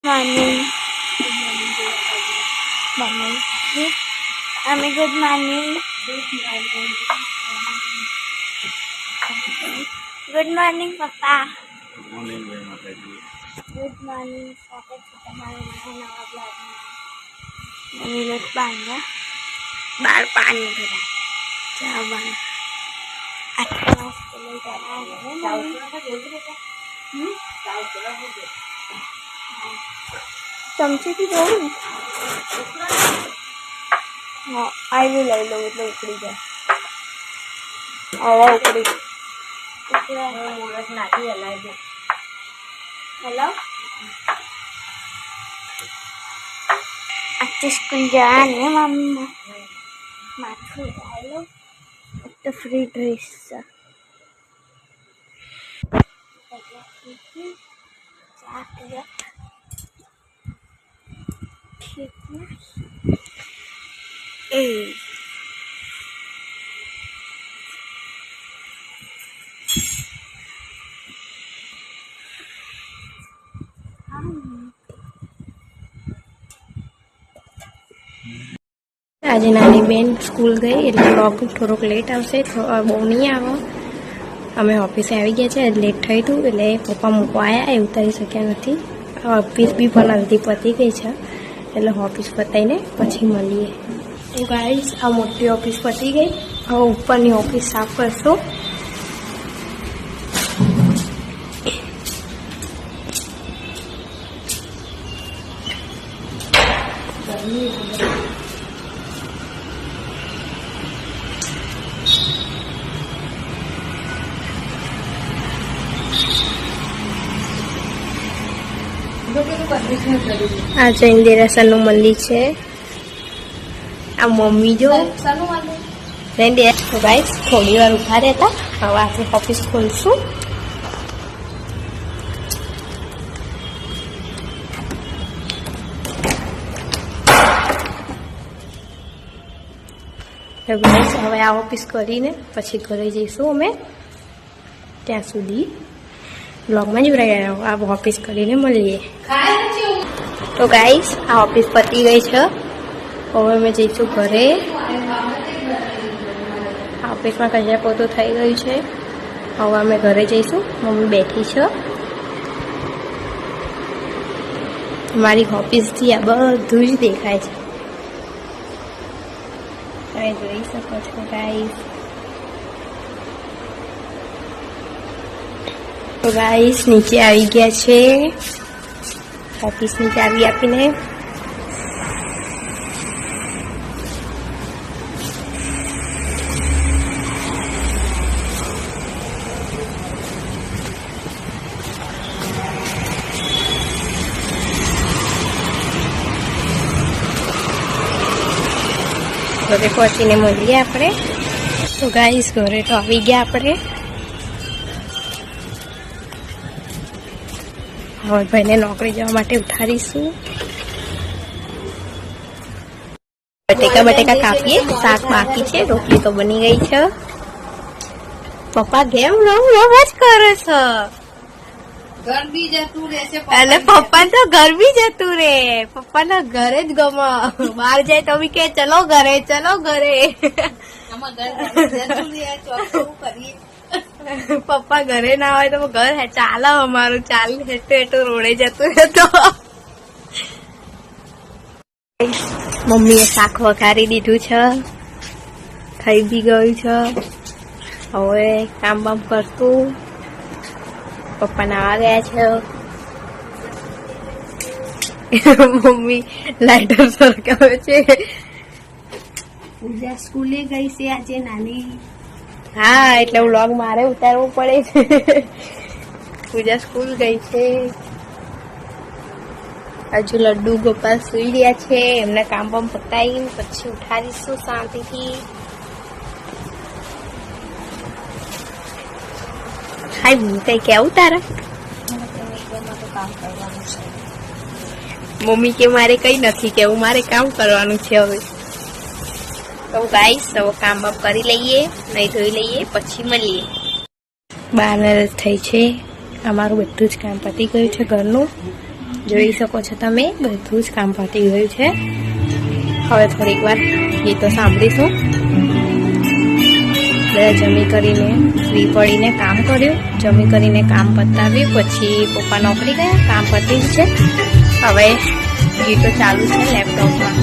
morning. Morning. Ami, good morning. Good morning, Papa. Good morning, Jai Mataji. Good morning. स्वागत है तुम्हारे नवा blog में। मम्मी लोग बांधा बाहर पानी भरा क्या बना अच्छा के लिए जाना है चमचे की दो हाँ आई भी ले लो मतलब उकड़ी जाए आवा उकड़ी मूरत नाटी हलाई दे हेलो अच्छा स्कूल जाने मम्मा माथु डालो तो फ्री ड्रेस ठीक है ए आज नानी बेन स्कूल गई એટલે બ્લોગ થોડોક લેટ આવશે બહુ નહીં આવે અમે ઓફિસે આવી ગયા છે લેટ થઈ હતું એટલે પપ્પા મૂકવા આવ્યા એ ઉતારી શક્યા નથી ઓફિસ બી પણ અડધી પતી ગઈ છે એટલે ઓફિસ પતાવીને પછી મળીએ તો ગાઈસ આ મોટી ઓફિસ પતી ગઈ હવે ઉપરની ઓફિસ સાફ કરશું આ જૈન દેરાસરનું મંદિર છે આ મમ્મી જો જૈન દેરાસર તો ગાઈસ થોડી વાર ઉભા રહેતા હવે આપણે ઓફિસ ખોલશું ગાઈસ હવે આ ઓફિસ કરીને પછી ઘરે જઈશું અમે ત્યાં સુધી બ્લોગમાં જ રહ્યા આ ઓફિસ કરીને મળીએ તો ગાઈસ આ ઓફિસ પતી ગઈ છે હવે અમે જઈશું ઘરે આ ઓફિસમાં કચરા પોતું થઈ ગયું છે હવે અમે ઘરે જઈશું મમ્મી બેઠી છે મારી ઓફિસથી આ બધું જ દેખાય છે તમે જોઈ શકો છો ગાઈસ તો ગાઈસ નીચે આવી ગયા છે ઓફિસની ચાવી આપીને ઘરે પહોંચીને મળીએ આપણે તો ગાઈસ ઘરે તો આવી ગયા આપણે હવે ભાઈને નોકરી જવા માટે ઉઠાડીશું બટેકા કાપીએ શાક બાકી છે રોટલી તો બની ગઈ છે પપ્પા કેમ રમ જ કરે છે એટલે પપ્પા તો ઘર બી જતું રે પપ્પાના ઘરે જ ગમે બહાર જાય તો બી કે ચલો ઘરે પપ્પા ઘરે ના હોય તો ઘર ચાલે અમારું ચાલ હેઠું રોડે જતું રહેતો મમ્મીએ શાક વઘારી દીધું છે થઈ બી ગયું છે હવે કામ બામ કરતું પપ્પા નાવા ગયા છે મમ્મી લાઇટર સરકાવે છે પૂજા સ્કૂલે ગઈ છે આજે નાની હા એટલે વ્લોગ મારે ઉતારવું પડે છે પૂજા સ્કૂલ ગઈ છે હજુ લડ્ડુ ગોપાલ સુઈ રહ્યા છે એમને કામ બામ પતાવી પછી ઉઠાડીશું શાંતિથી હાય કઈ કેવું તારા મમ્મી કે મારે કઈ નથી કેવું મારે કામ કરવાનું છે હવે તો ગાઈસ હવે કામ બામ કરી લઈએ નહીં ધોઈ લઈએ પછી મળીએ 12 થઈ છે અમારું બધું જ કામ પતી ગયું છે ઘરનું જોઈ શકો છો તમે, બધું જ કામ પતી ગયું છે. હવે થોડીક વાર ગીતો સાંભળીશું. બધા જમી કરીને ફ્રી પડીને કામ કર્યું, જમી કરીને કામ પતાવ્યું, પછી પપ્પા નોકરી ગયા, કામ પતી છે. હવે ગીતો ચાલુ છે લેપટોપમાં.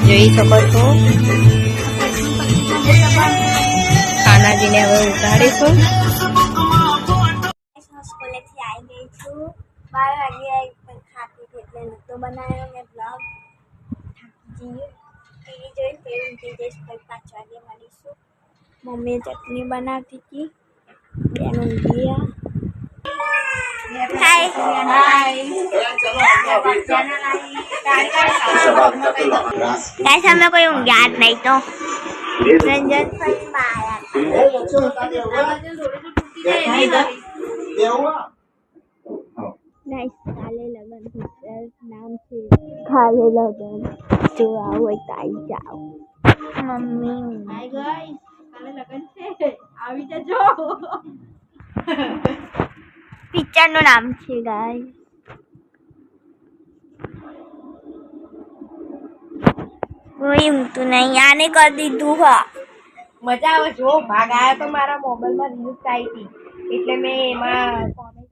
જોઈ શકો છો કાનાજીને હવે ઉતારીશું. સ્કૂલેથી આવી ગઈ છું. 12 વાગે ખાતી હતી એટલે નહોતો બનાવ્યો મેં બ્લોગ. થાકી જઈએ, ટીવી જોઈ ફેર ઊંઘી જઈશ. પછી 5 વાગે મળીશું. મમ્મીએ ચટણી બનાવતી હતી, બેન ઊંઘી ગયા. અમે કોઈ ઊંઘ્યા જ નહીં તો રંજન ફરીમાં કાલે લગન નામ છે, કાલે લગન. જો આવું હોય તો આવી જાઓ. મમ્મી કાલે લગન છે, આવી જજો. પિક્ચર નું નામ છે ગાઈસ. કોઈ ઊંઘતું નહીં, આને કરી દીધું. હા મજા આવે. જો ભાગ આવ્યો તો મારા મોબાઈલમાં રીલ્સ આવી હતી એટલે મેં એમાં કોમેન્ટ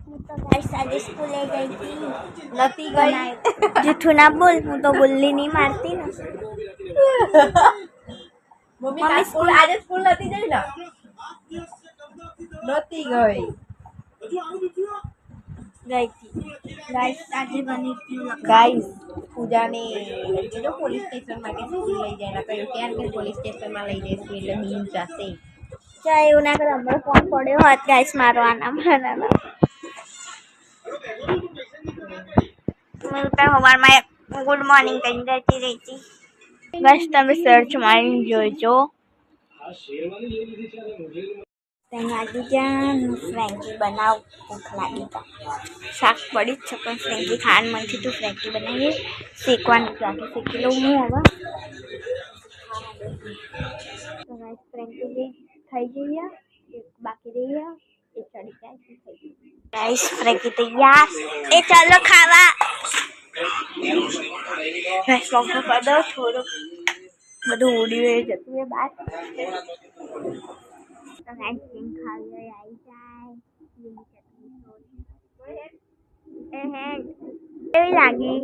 હું તો ગાઈસ આજે સ્કૂલે ગઈ હતી. નથી ગઈ. જૂઠું ના બોલ, હું તો ગુલ્લી નહીં મારતી ને. મમ્મી સ્કૂલ આજે સ્કૂલ નથી જઈ ને? નથી ગઈ. ગઈ હતી ગાઈસ. આજે બની હતી ગાઈસ પૂજાને જો પોલીસ સ્ટેશનમાં કે સ્કૂલ લઈ જાય ના કહ્યું ક્યાં કે પોલીસ સ્ટેશનમાં લઈ જઈશું એટલે બીન જશે. ચાલ એવું ના કરે, હમણાં ફોન પડ્યો હોત ગાઈસ મારવાના મારા. મેં તો સવારમાં ગુડ મોર્નિંગ કહીને જતી રહી હતી. બસ તમે સર્ચ મારીને જોજો. લાગી જ્યાં ફ્રેન્કી બનાવ. ભૂખ લાગી તો શાક પડી જ છે પણ ફ્રેન્કી ખાવાનું મન થયું ફ્રેન્કી બનાવીએ. શેકવાનું બાકી શેકી લઉં હું હવે. ફ્રેન્કી થઈ જઈએ, બાકી રહી એ ચડી જાય થઈ ગઈ. ગાઈસ ફ્રેન્કી તૈયાર. એ ચાલો ખાવા. ગાઈસ પંખો કરી દો થોડુંક, બધું ઉડી વળી જતું એ બહાર. આઈસ્ક્રીમ ખાવી હોય આવી જાય. કેવી લાગી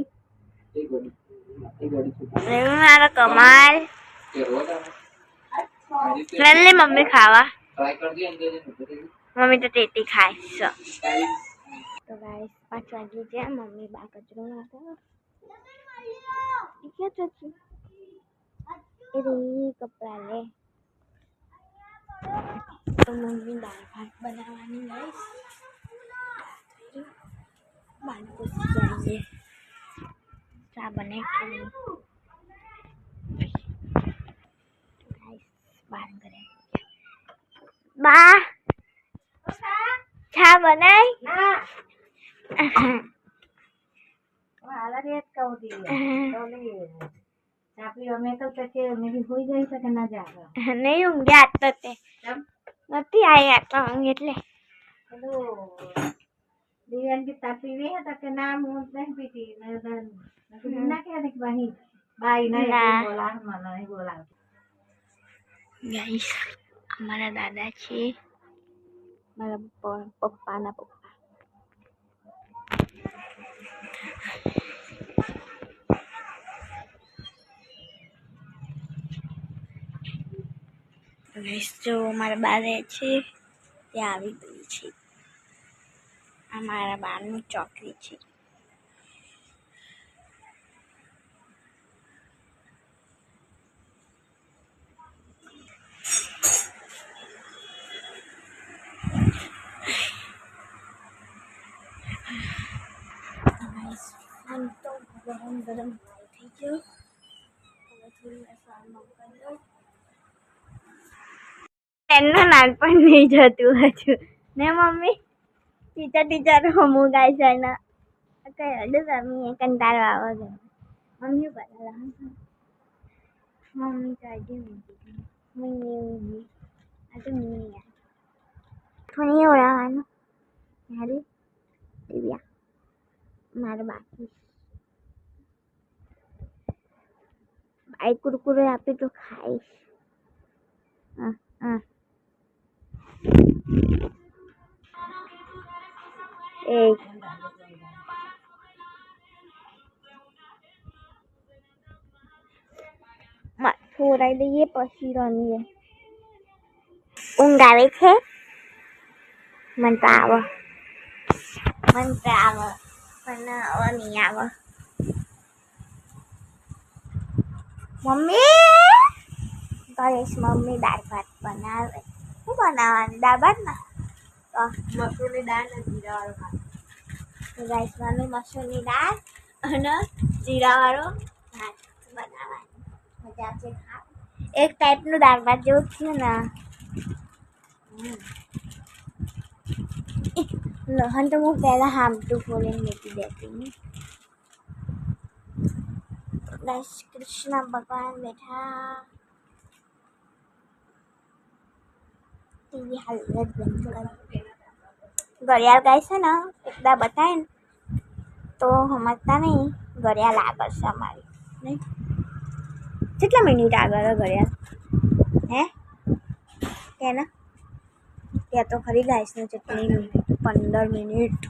મારો કમાલ? લે મમ્મી ખાવા. મમ્મી તો ટેટી ખાય છે. તો ગાઈસ 5 વાગી ગયા. મમ્મી બા કચરો નાખે. ક્યાં જશું? એ રી કપડા લે. તો મમ્મી દાળ ભાત બનાવવાની ગાઈસ. બાળકો જઈએ ચા બને કે નહીં. બાર કરે બા ચા બનાય. નહીં ઊંઘ્યા તો તે નથી આવ્યા તો ઊંઘ એટલે ગાઈસ અમારા દાદા છે, મારા પપ્પાના પપ્પા. ગાઈસ જો મારા બા રહે છે તે આવી ગઈ છે. આ મારા બાનું ચોકડી છે. તો ગરમ ગરમ થઈ ગયો. હવે થોડી વાર ફ્રાય કરી દઉં. એનું નાનપણ નહીં જતું હજુ ને મમ્મી. ટીચર હમું ગાય છે એના કઈ હડું રમી કંટાળો આવે છે. મમ્મી બરાબર મમ્મી તો આજે મીની આ તો મીની થોડી ઓળાવાનું હારી દિવ્યા મારે બાકી બાઈ કુરકુરે આપે તો ખાઈશ એ છોરાઈ દઈએ પછી રમીએ ઊંઘ આવે છે મને તો આવે પણ હવે નહીં આવે મમ્મી કહીશ મમ્મી દાળ ભાત બનાવે શું બનાવવાની દાળ ભાત ને તો મસૂરની દાળ ને જીરાવાળો ભાત રાઈસમાં મસૂરની દાળ અને જીરાવાળો ભાત બનાવવાની મજા આવશે એક ટાઈપનું દાળ ભાત જેવું થયું ને લહન તો હું પહેલાં હામટું ખોલીને મૂકી દેતી ગાઈસ કૃષ્ણ ભગવાન બેઠા ટીવી હાલત બંધ કરી ઘડિયાળ ગાય છે ને એકદા બતાવે ને તો સમજતા નહીં ઘડિયાળ આગળ છે અમારી નહીં કેટલા મિનિટ આગળ ઘડિયાળ હે કે ને ત્યાં તો ખરી ગાઈસ ને કેટલી મિનિટ 15 મિનિટ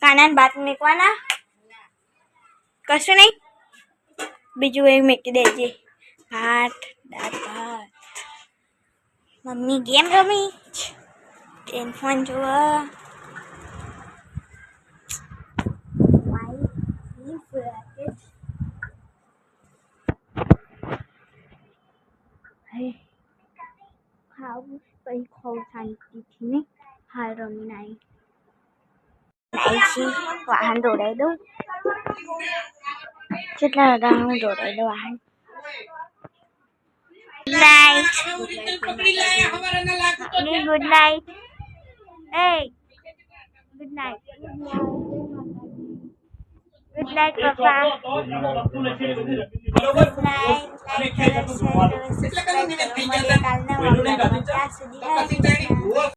કાનાન ભાત મૂકવાના કશું નહીં બીજું એ મૂકી દેજે ભાત દાળ ભાત મમ્મી ગેમ રમી ફોન જોવા ખાવું પછી ખાવું શાંતિથી ને હાલ રમીને આવી વાહન દોડાવી દઉં કેટલા બધા હું દોડાવી દઉં વાહન ગુડ નાઇટ એ ગુડ નાઇટ ગુડ નાઇટ પપ્પા ગુડ નાઇટ લાઈક કરો શેર કરો સબસ્ક્રાઇબ કરો મળીએ કાલના વ્લોગમાં ત્યાં સુધી